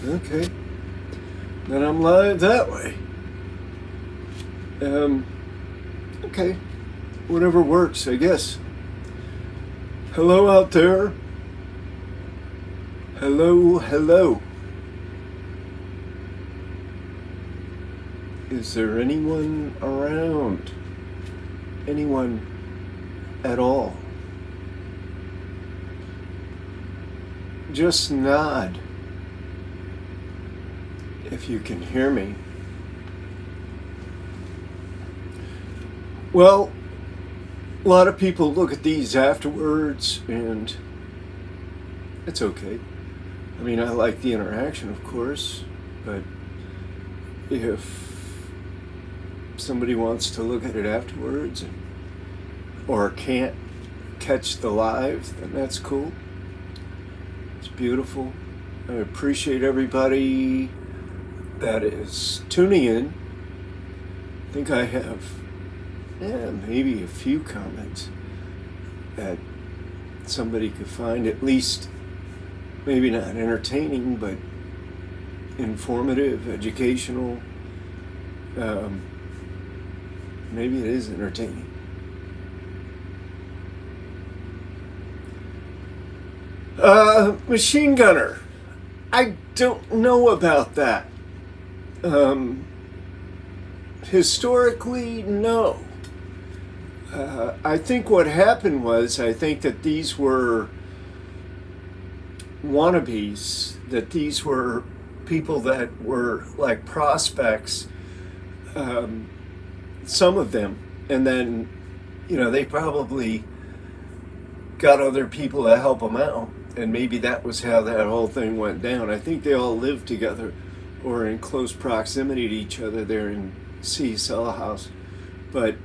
Okay. Then I'm live that way. Okay. Whatever works, I guess. Hello out there. Hello, hello. Is there anyone around? Anyone at all? Just nod if you can hear me. Well, a lot of people look at these afterwards, and it's okay. I mean, I like the interaction, of course, but if somebody wants to look at it afterwards or can't catch the live, then that's cool. It's beautiful. I appreciate everybody that is tuning in. I think I have maybe a few comments that somebody could find at least maybe not entertaining, but informative, educational. Maybe it is entertaining. Machine gunner. I don't know about that. Historically, no. I think what happened was, I think that these were wannabes, that these were people that were like prospects, some of them, and then, they probably got other people to help them out, and maybe that was how that whole thing went down. I think they all lived together or in close proximity to each other there in Cecil House, but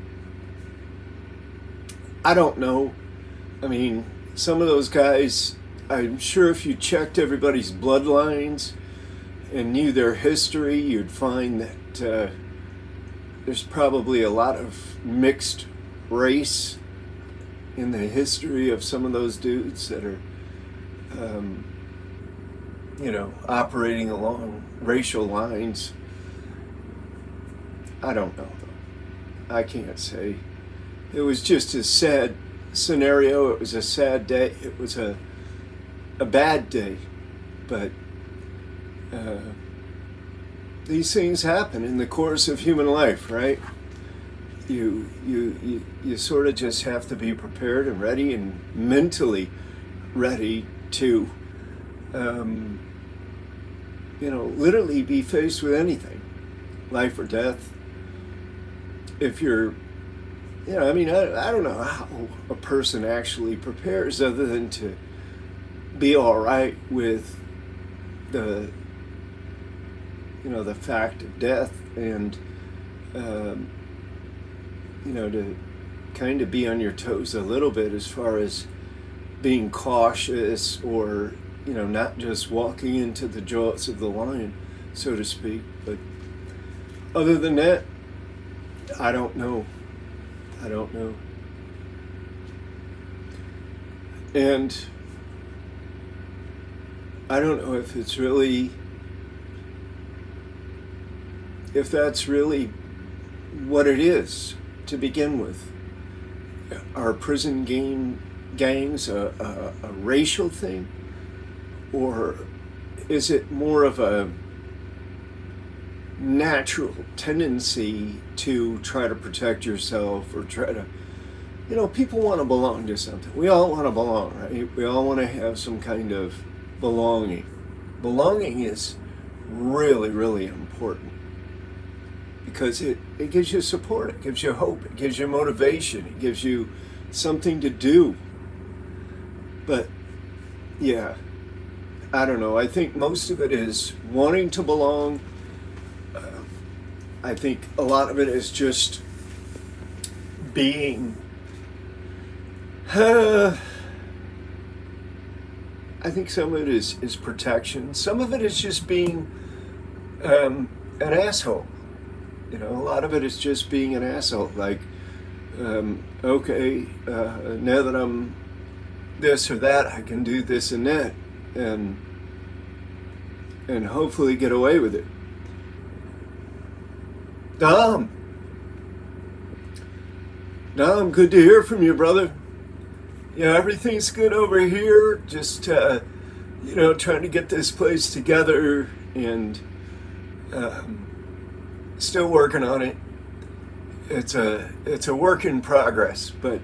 I don't know. I mean, some of those guys, I'm sure if you checked everybody's bloodlines and knew their history, you'd find that there's probably a lot of mixed race in the history of some of those dudes that are, operating along racial lines. I don't know, though. I can't say. It was just a sad scenario. It was a sad day. It was a bad day. But these things happen in the course of human life, right? You sort of just have to be prepared and ready and mentally ready to, literally be faced with anything, life or death. If you're, I don't know how a person actually prepares other than to be all right with the fact of death and, to kind of be on your toes a little bit as far as being cautious or, not just walking into the jaws of the lion, so to speak. But other than that, I don't know. And I don't know if that's really what it is to begin with. Are prison gangs a racial thing? Or is it more of a natural tendency to try to protect yourself or try to, people want to belong to something. We all want to belong, right? We all want to have some kind of belonging. Belonging is really, really important because it gives you support, it gives you hope, it gives you motivation, it gives you something to do. But yeah, I don't know. I think most of it is wanting to belong. I think a lot of it is just being, I think some of it is protection. Some of it is just being an asshole. A lot of it is just being an asshole. Like, okay, now that I'm this or that, I can do this and that. And and hopefully get away with it. Dom, good to hear from you, brother. Yeah, everything's good over here. Just trying to get this place together, and still working on it. It's a work in progress, but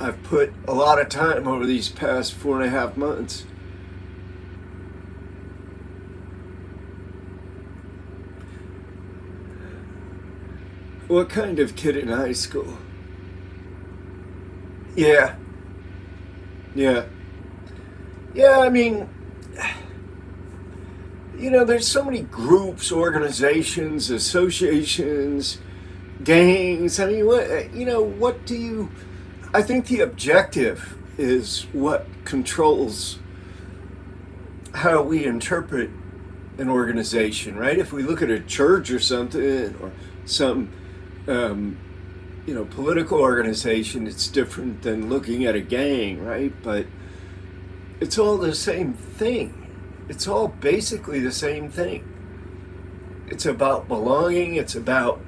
I've put a lot of time over these past 4.5 months. What kind of kid in high school? Yeah. I mean, there's so many groups, organizations, associations, gangs. I mean, what do you... I think the objective is what controls how we interpret an organization, right? If we look at a church or something, or some political organization, it's different than looking at a gang, right? But it's all the same thing. It's all basically the same thing. It's about belonging. It's about,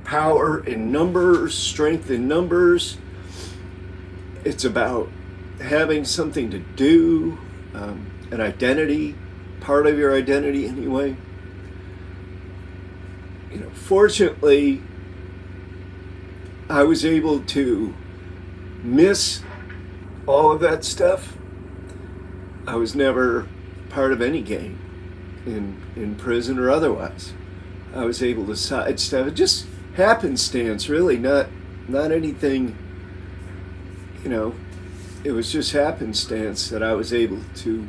power in numbers, strength in numbers. It's about having something to do, an identity, part of your identity anyway. Fortunately, I was able to miss all of that stuff. I was never part of any gang in prison or otherwise. I was able to sidestep it. Just happenstance, really, not anything. It was just happenstance that I was able to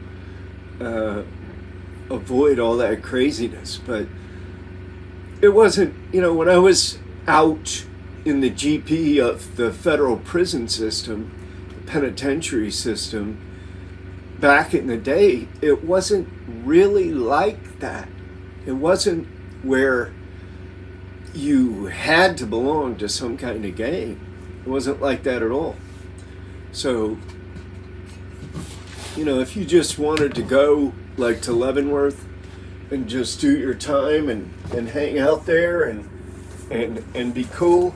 avoid all that craziness. But it wasn't, when I was out in the GP of the federal prison system, the penitentiary system, back in the day, it wasn't really like that. It wasn't where you had to belong to some kind of gang. It wasn't like that at all. So, if you just wanted to go like to Leavenworth and just do your time and hang out there and be cool,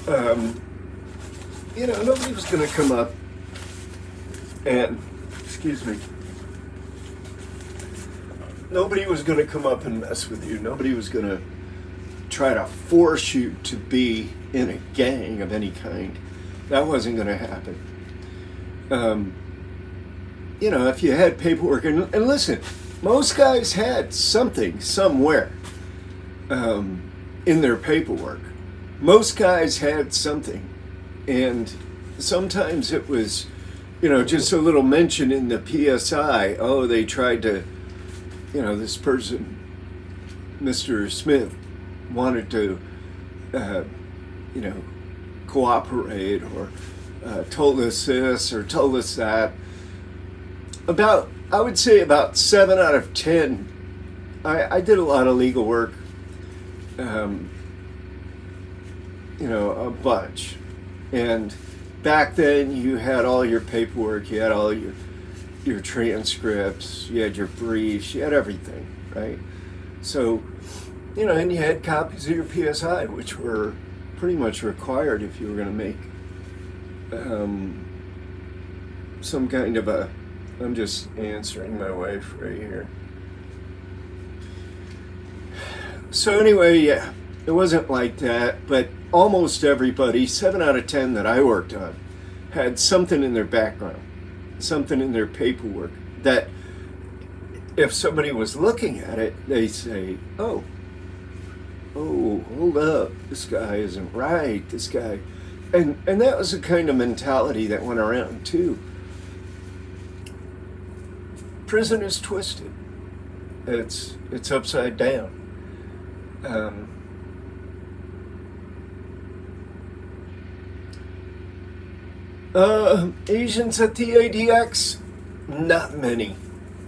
nobody was going to come up and, nobody was going to come up and mess with you. Nobody was going to try to force you to be in a gang of any kind. That wasn't going to happen. If you had paperwork, and listen, most guys had something somewhere in their paperwork. Most guys had something, and sometimes it was, just a little mention in the PSI. Oh, they tried to, this person, Mr. Smith, wanted to, cooperate, or told us this or told us that. I would say about 7 out of 10. I did a lot of legal work, a bunch. And back then you had all your paperwork, you had all your transcripts, you had your briefs, you had everything, right? So, and you had copies of your PSI, which were pretty much required if you were going to make some kind of a... I'm just answering my wife right here. So anyway, yeah, it wasn't like that, but almost everybody, 7 out of 10 that I worked on, had something in their background, something in their paperwork, that if somebody was looking at it, they say, oh, hold up, this guy isn't right, this guy. And that was the kind of mentality that went around too. Prison is twisted. It's upside down. Asians at the ADX? Not many.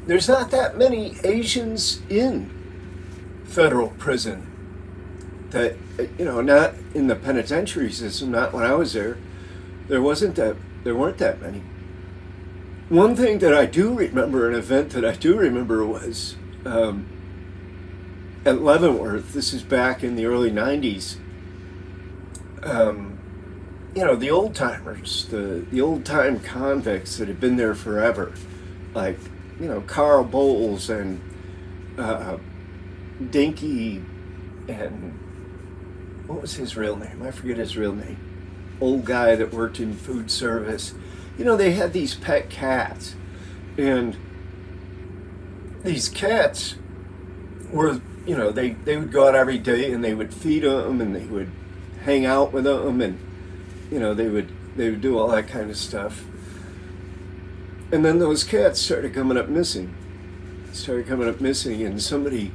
There's not that many Asians in federal prison. That, not in the penitentiary system, not when I was there. There weren't that many. One thing that I do remember, an event that I do remember was at Leavenworth. This is back in the early 90s. The old timers, the old time convicts that had been there forever, like, Carl Bowles and Dinky and what was his real name? I forget his real name. Old guy that worked in food service. They had these pet cats, and these cats were, they would go out every day and they would feed them and they would hang out with them, and they would do all that kind of stuff. And then those cats started coming up missing, and somebody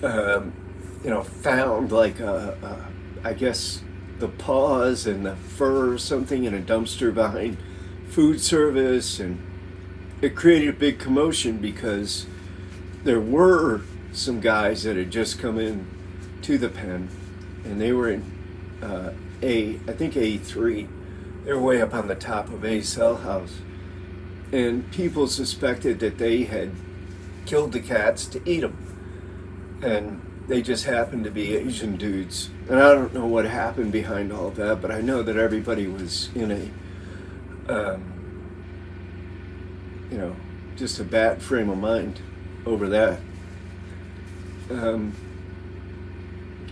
found like I guess the paws and the fur or something in a dumpster behind food service, and it created a big commotion because there were some guys that had just come in to the pen, and they were in I think A3. They were way up on the top of A cell house, and people suspected that they had killed the cats to eat them, and they just happened to be Asian dudes. And I don't know what happened behind all that, but I know that everybody was in a just a bad frame of mind over that.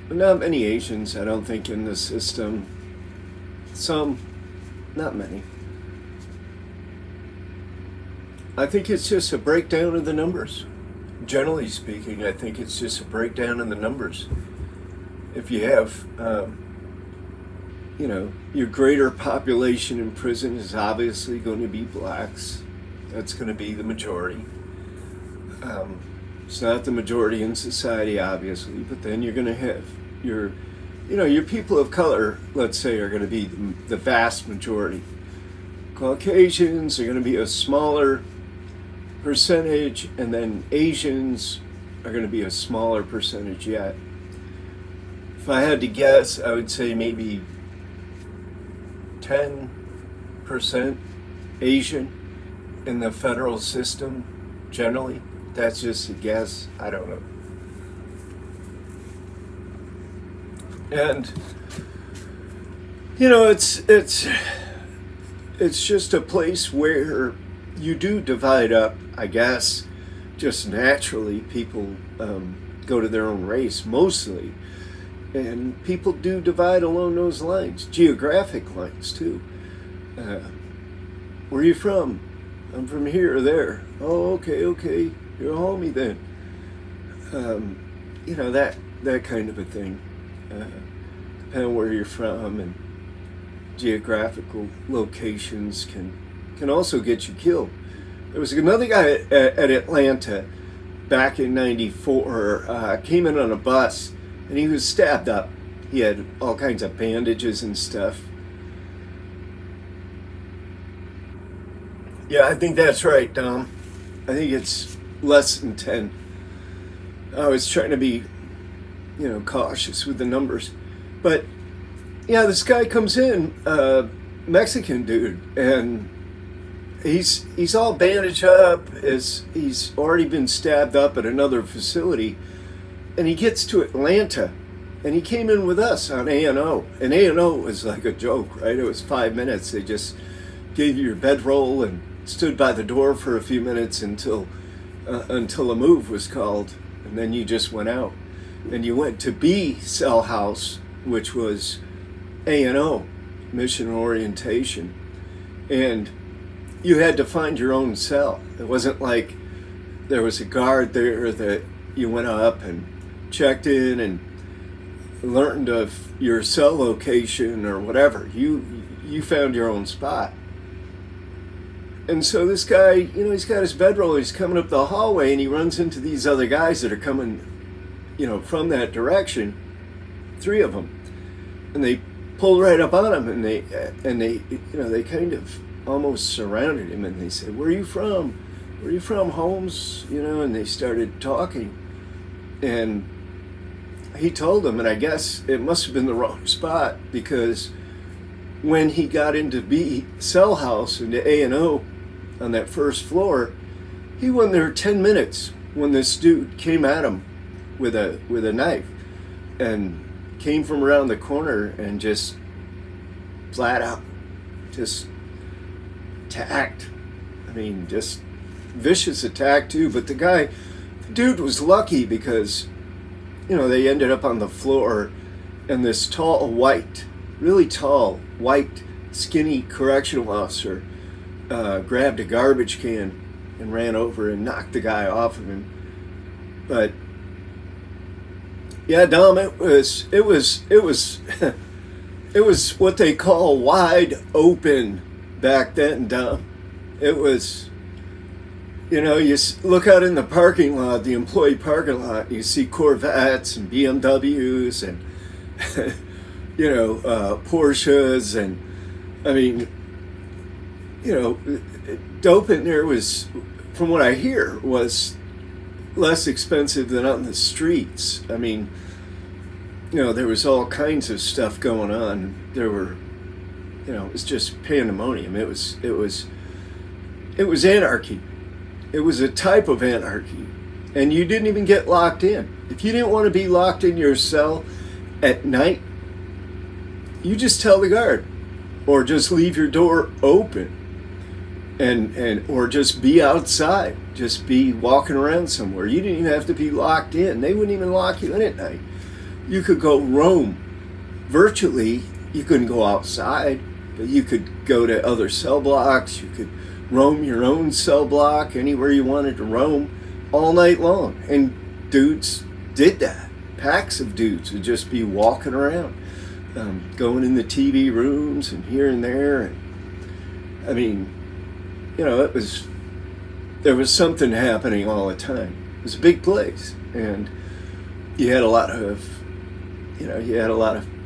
Not many Asians, I don't think, in the system. Some, not many. I think it's just a breakdown of the numbers. Generally speaking, I think it's just a breakdown in the numbers. If you have, your greater population in prison is obviously going to be blacks. That's going to be the majority. It's not the majority in society, obviously, but then you're going to have your people of color, let's say, are going to be the vast majority. Caucasians are going to be a smaller percentage, and then Asians are going to be a smaller percentage yet. If I had to guess, I would say maybe 10% Asian in the federal system, generally. That's just a guess. I don't know. And it's just a place where you do divide up, I guess, just naturally. People go to their own race mostly, and people do divide along those lines, geographic lines too. Where are you from? I'm from here or there. Oh, okay, you're a homie then. That kind of a thing. Depending on where you're from, and geographical locations can also get you killed. There was another guy at Atlanta back in '94, came in on a bus, and he was stabbed up. He had all kinds of bandages and stuff. Yeah, I think that's right, Dom. I think it's less than 10. I was trying to be, cautious with the numbers. But, yeah, this guy comes in, Mexican dude, and he's all bandaged up, as he's already been stabbed up at another facility, and he gets to Atlanta, and he came in with us on A&O, and A&O was like a joke, right? It was 5 minutes. They just gave you your bedroll and stood by the door for a few minutes until a move was called, and then you just went out, and you went to B cell house, which was A&O, mission orientation, and you had to find your own cell. It wasn't like there was a guard there that you went up and checked in and learned of your cell location or whatever. You found your own spot. And so this guy, he's got his bedroll, he's coming up the hallway, and he runs into these other guys that are coming, from that direction, 3 of them. And they pull right up on him, and they kind of almost surrounded him, and they said, "Where are you from? Where are you from, Holmes?" And they started talking. And he told them, and I guess it must have been the wrong spot, because when he got into B cell house, into A&O, on that first floor. He wasn't there 10 minutes when this dude came at him with a knife and came from around the corner and just flat out just attacked. I mean, just vicious attack too. But the dude was lucky because, they ended up on the floor, and this really tall, white, skinny correctional officer grabbed a garbage can and ran over and knocked the guy off of him. But yeah, Dom, it was it was what they call wide open back then, Dom. It was, you look out in the parking lot, the employee parking lot, you see Corvettes and BMWs and Porsches, and I mean, dope in there was, from what I hear, was less expensive than on the streets. I mean, there was all kinds of stuff going on. There were, it was just pandemonium. It was anarchy. It was a type of anarchy, and you didn't even get locked in. If you didn't want to be locked in your cell at night, you just tell the guard, or just leave your door open, or just be outside, just be walking around somewhere. You didn't even have to be locked in. They wouldn't even lock you in at night. You could go roam virtually. You couldn't go outside, but you could go to other cell blocks. You could roam your own cell block anywhere you wanted to roam all night long. And dudes did that. Packs of dudes would just be walking around, going in the TV rooms and here and there. And I mean, there was something happening all the time. It was a big place, and you had a lot of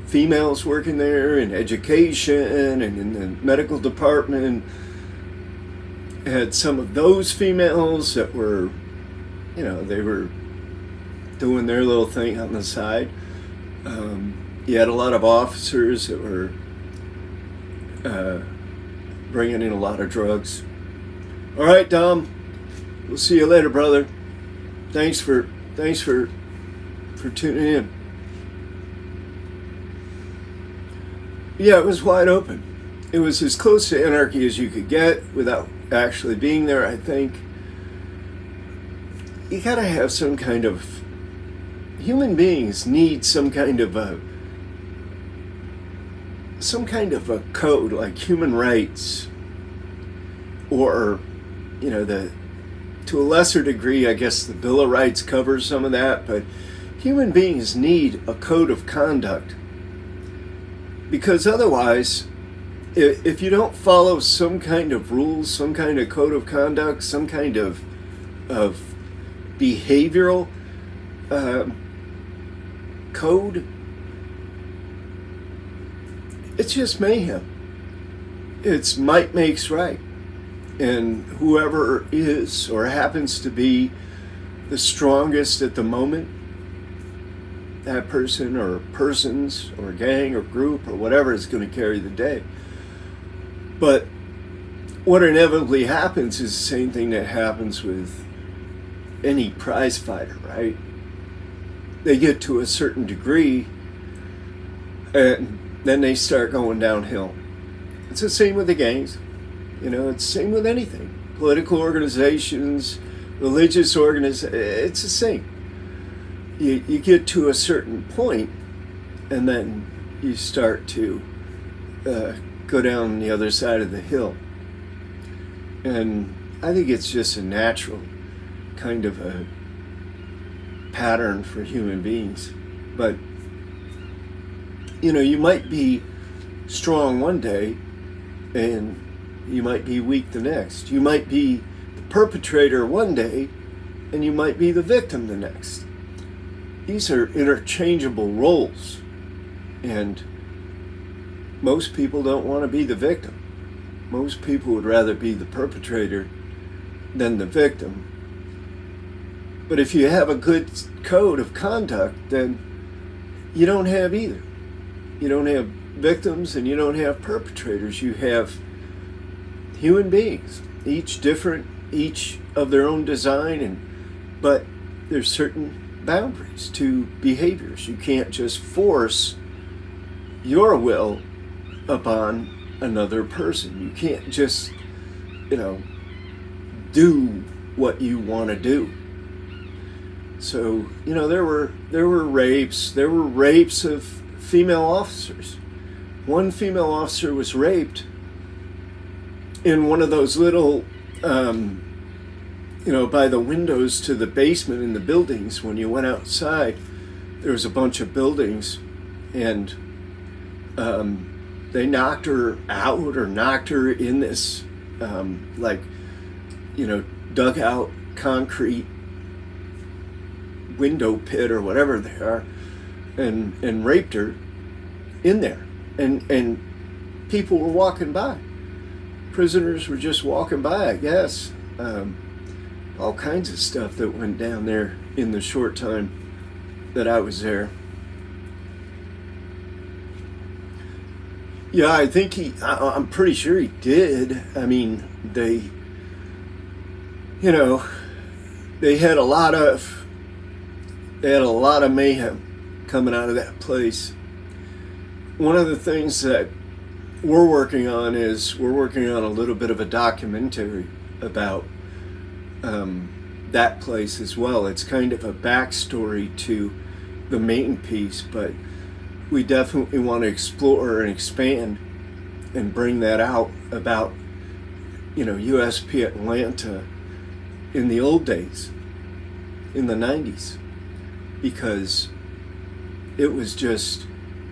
females working there in education and in the medical department. Had some of those females that were, they were doing their little thing on the side. You had a lot of officers that were bringing in a lot of drugs. All right, Dom, we'll see you later, brother. Thanks for tuning in. Yeah, it was wide open. It was as close to anarchy as you could get without actually being there, I think. You gotta have some kind of, human beings need some kind of a code, like human rights, or to a lesser degree, I guess the Bill of Rights covers some of that, but human beings need a code of conduct, because otherwise, if you don't follow some kind of rules, some kind of code of conduct, some kind of behavioral code, it's just mayhem. It's might makes right. And whoever is or happens to be the strongest at the moment, that person or persons or gang or group or whatever is going to carry the day. But what inevitably happens is the same thing that happens with any prize fighter, right? They get to a certain degree and then they start going downhill. It's the same with the gangs. It's the same with anything. Political organizations, religious organizations, it's the same. You get to a certain point, and then you start to go down the other side of the hill. And I think it's just a natural kind of a pattern for human beings. But, you might be strong one day, and you might be weak the next. You might be the perpetrator one day, and you might be the victim the next. These are interchangeable roles, and most people don't want to be the victim. Most people would rather be the perpetrator than the victim. But if you have a good code of conduct, then you don't have either. You don't have victims and you don't have perpetrators. You have human beings each different, each of their own design, but there's certain boundaries to behaviors. You can't just force your will upon another person. You can't just, do what you want to do. So, there were rapes. There were rapes of female officers. One female officer was raped in one of those little, by the windows to the basement in the buildings. When you went outside, there was a bunch of buildings, and they knocked her out or knocked her in this, dugout concrete window pit or whatever they are, and raped her in there. And people were walking by. Prisoners were just walking by, I guess. All kinds of stuff that went down there in the short time that I was there. Yeah, I think I'm pretty sure he did. I mean, they had a lot of mayhem coming out of that place. One of the things that we're working on is a little bit of a documentary about that place as well. It's kind of a backstory to the main piece, but we definitely want to explore and expand and bring that out about, USP Atlanta in the old days, in the 90s, because it was just,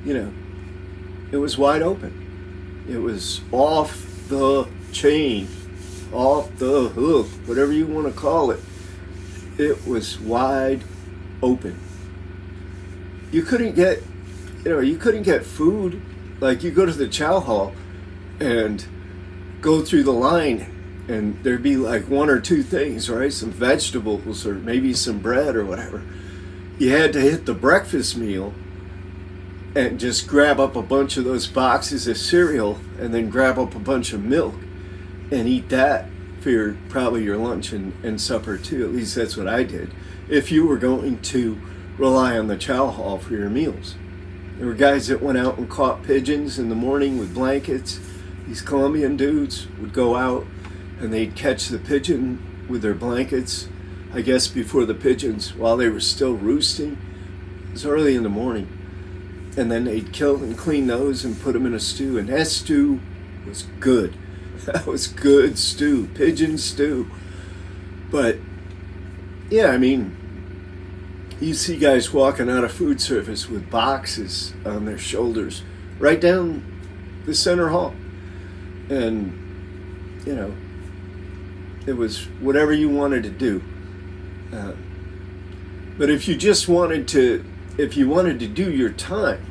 it was wide open. It was off the chain, off the hook, whatever you want to call it. It was wide open. You couldn't get food. Like, you go to the chow hall and go through the line, and there'd be like one or two things, right? Some vegetables or maybe some bread or whatever. You had to hit the breakfast meal and just grab up a bunch of those boxes of cereal and then grab up a bunch of milk and eat that for probably your lunch and supper too. At least that's what I did. If you were going to rely on the chow hall for your meals. There were guys that went out and caught pigeons in the morning with blankets. These Colombian dudes would go out and they'd catch the pigeon with their blankets, I guess before the pigeons, while they were still roosting. It was early in the morning. And then they'd kill and clean those and put them in a stew. And that stew was good. That was good stew, pigeon stew. But, yeah, I mean, you see guys walking out of food service with boxes on their shoulders right down the center hall. And, it was whatever you wanted to do. But if you wanted to do your time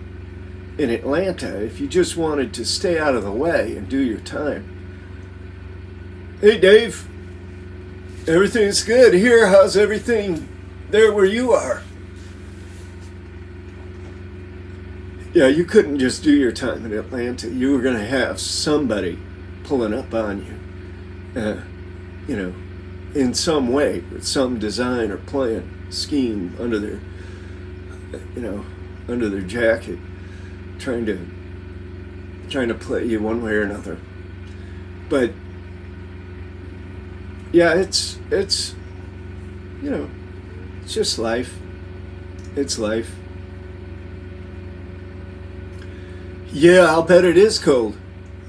in Atlanta, if you just wanted to stay out of the way and do your time. Hey, Dave, everything's good here. How's everything there where you are? Yeah, you couldn't just do your time in Atlanta. You were going to have somebody pulling up on you, in some way, with some design or plan, scheme under their jacket, trying to play you one way or another. But yeah, it's just life. It's life. Yeah, I'll bet it is cold.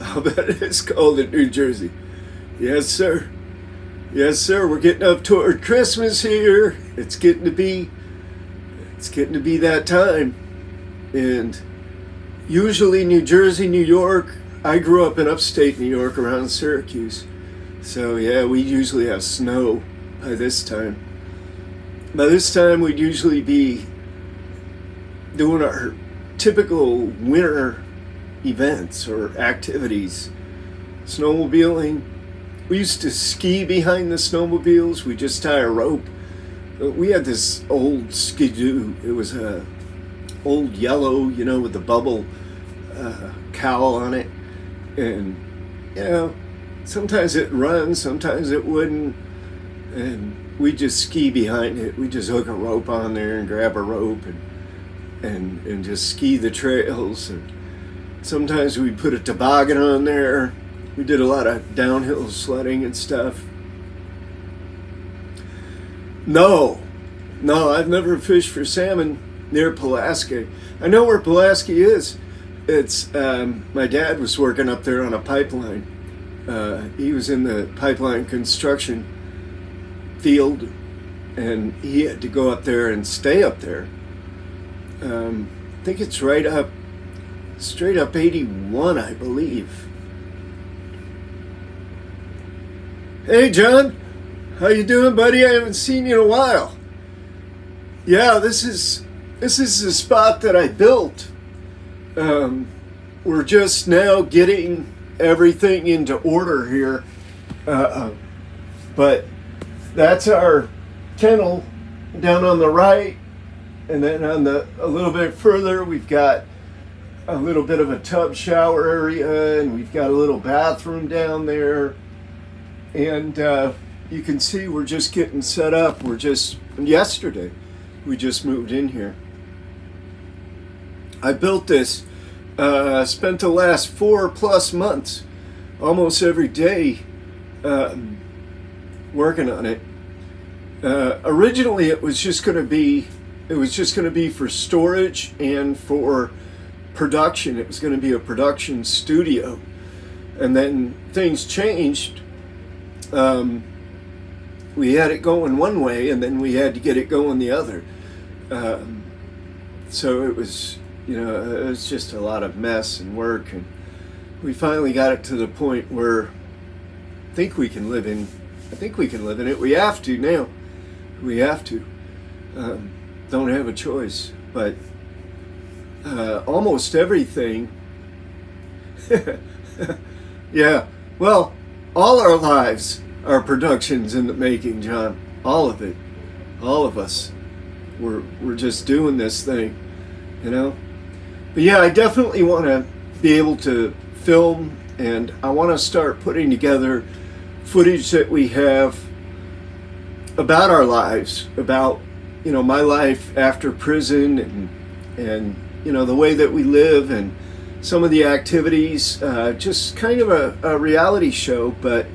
I'll bet it is cold in New Jersey. Yes, sir. Yes, sir. We're getting up toward Christmas here. It's getting to be that time. And usually New Jersey, New York, I grew up in upstate New York around Syracuse. So yeah, we usually have snow by this time. By this time, we'd usually be doing our typical winter events or activities. Snowmobiling. We used to ski behind the snowmobiles. We just tie a rope. We had this old skidoo. It was a old yellow, with the bubble cowl on it. And, sometimes it runs, sometimes it wouldn't, and we just ski behind it. We just hook a rope on there and grab a rope and just ski the trails. And sometimes we put a toboggan on there. We did a lot of downhill sledding and stuff. No, I've never fished for salmon near Pulaski. I know where Pulaski is. It's my dad was working up there on a pipeline. He was in the pipeline construction field, and he had to go up there and stay up there. I think it's straight up 81, I believe. Hey, John, how you doing, buddy? I haven't seen you in a while. Yeah, this is the spot that I built. We're just now getting everything into order here, but that's our kennel down on the right, and then a little bit further we've got a little bit of a tub shower area, and we've got a little bathroom down there, and you can see we're just getting set up. Yesterday we just moved in here. I built this, spent the last 4+ months, almost every day, working on it. Originally, it was just going to be for storage and for production. It was going to be a production studio, and then things changed. We had it going one way, and then we had to get it going the other. So it was, it was just a lot of mess and work, and we finally got it to the point where I think we can live in it. We have to now. We have to. Don't have a choice. But almost everything. Yeah. Well, all our lives are productions in the making, John. All of it. All of us. We're just doing this thing, But yeah, I definitely want to be able to film, and I want to start putting together footage that we have about our lives, about my life after prison, and the way that we live, and some of the activities, just kind of a reality show, but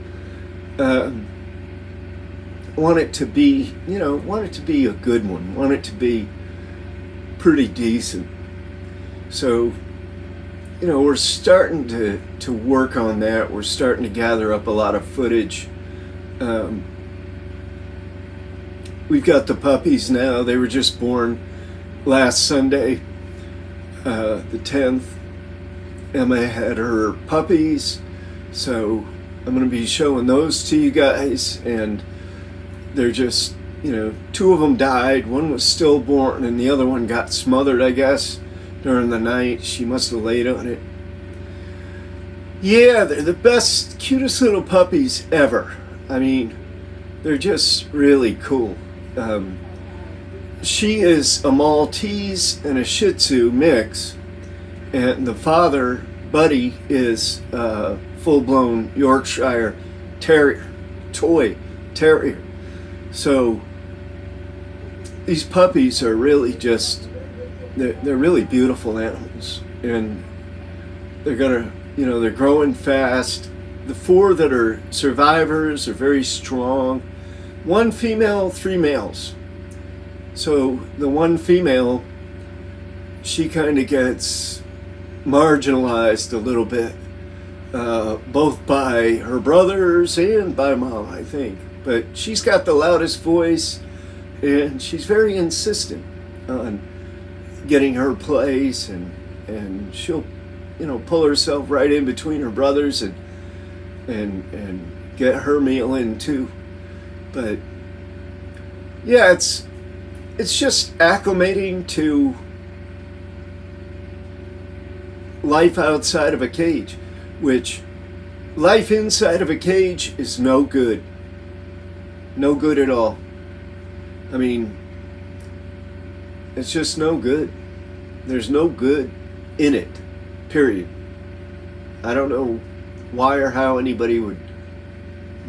want it to be a good one, want it to be pretty decent. So we're starting to work on that. We're starting to gather up a lot of footage. We've got the puppies now. They were just born last Sunday, the 10th. Emma had her puppies, so I'm going to be showing those to you guys, and they're just, 2 of them died. One was stillborn, and the other one got smothered, I guess, during the night. She must have laid on it. Yeah, they're the best, cutest little puppies ever. I mean, they're just really cool. She is a Maltese and a Shih Tzu mix, and the father, Buddy, is a full-blown Yorkshire Terrier, toy terrier. So these puppies are really just, they're really beautiful animals, and they're they're growing fast. The 4 that are survivors are very strong. 1 female, 3 males. So the 1 female, she kind of gets marginalized a little bit, both by her brothers and by mom, I think. But she's got the loudest voice, and she's very insistent on getting her place, and she'll pull herself right in between her brothers and get her meal in too. But yeah, it's just acclimating to life outside of a cage, which life inside of a cage is no good. No good at all. I mean, it's just no good. There's no good in it, period. I don't know why or how anybody would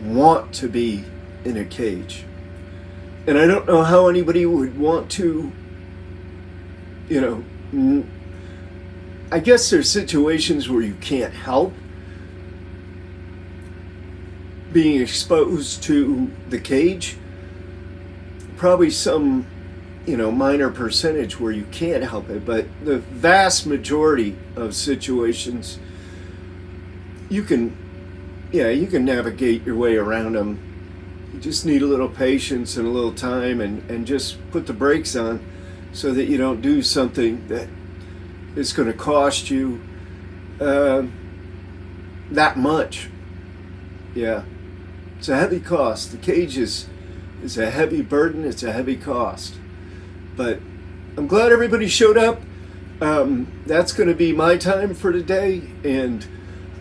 want to be in a cage. And I don't know how anybody would want to, I guess there's situations where you can't help being exposed to the cage. Probably some, minor percentage where you can't help it, but the vast majority of situations, you can navigate your way around them. You just need a little patience and a little time, and just put the brakes on so that you don't do something that is going to cost you that much. Yeah, it's a heavy cost. The cage is a heavy burden. It's a heavy cost. But I'm glad everybody showed up. That's going to be my time for today, and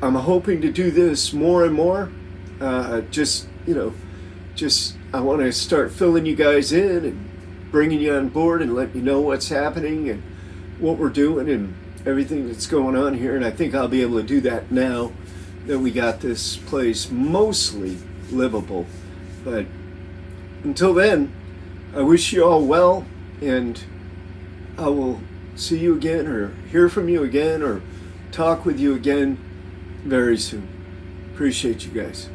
I'm hoping to do this more and more. I want to start filling you guys in and bringing you on board and letting you know what's happening and what we're doing and everything that's going on here. And I think I'll be able to do that now that we got this place mostly livable. But until then, I wish you all well, and I will see you again or hear from you again or talk with you again very soon. Appreciate you guys.